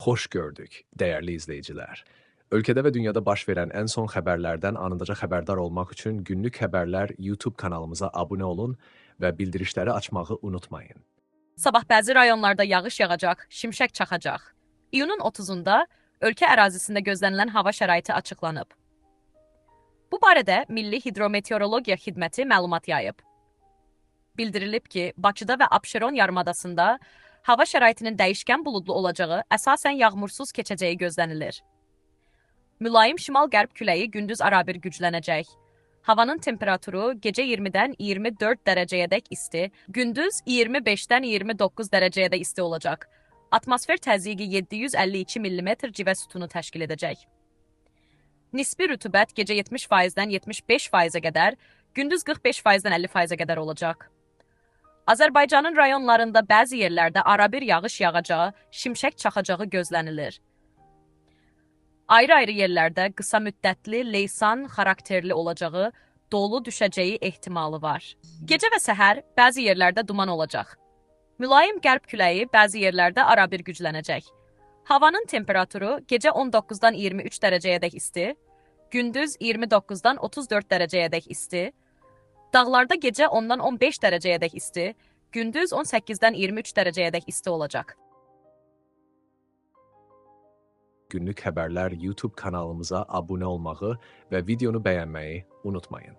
Hoş gördük, değerli izleyiciler. Ülkede ve dünyada baş verən ən son xəbərlərdən anındaca xəbərdar olmaq üçün Günlük Xəbərlər YouTube kanalımıza abunə olun və bildirişləri açmağı unutmayın. Sabah bəzi rayonlarda yağış yağacaq, şimşək çaxacaq. İyunun 30-da ölkə ərazisində gözlənilən hava şəraiti açıqlanıb. Bu barədə Milli Hidrometeorologiya Xidməti məlumat yayıb. Bildirilib ki, Bakıda və Abşeron yarımadasında hava şəraitinin dəyişkən buludlu olacağı, əsasən yağmursuz keçəcəyi gözlənilir. Mülayim şimal-qərb küləyi gündüz arabir güclənəcək. Havanın temperaturu gecə 20-dən 24 dərəcəyədək isti, gündüz 25-dən 29 dərəcəyədək isti olacaq. Atmosfer təzyiqi 752 mm civə sütunu təşkil edəcək. Nisbi rütubət gecə 70%-dən 75%-ə qədər, gündüz 45%-dən 50%-ə qədər olacaq. Azərbaycanın rayonlarında bəzi yerlərdə arabir yağış yağacağı, şimşək çaxacağı gözlənilir. Ayrı-ayrı yerlərdə qısa müddətli leysan xarakterli olacağı, dolu düşəcəyi ehtimalı var. Gecə və səhər bəzi yerlərdə duman olacaq. Mülayim qərb küləyi bəzi yerlərdə arabir güclənəcək. Havanın temperaturu gecə 19-dan 23 dərəcəyədək isti, gündüz 29-dan 34 dərəcəyədək isti, dağlarda gecə 10-dan 15 dərəcəyədək isti, gündüz 18-dən 23 dərəcəyədək isti olacaq. Günlük Xəbərlər YouTube kanalımıza abunə olmağı və videonu bəyənməyi unutmayın.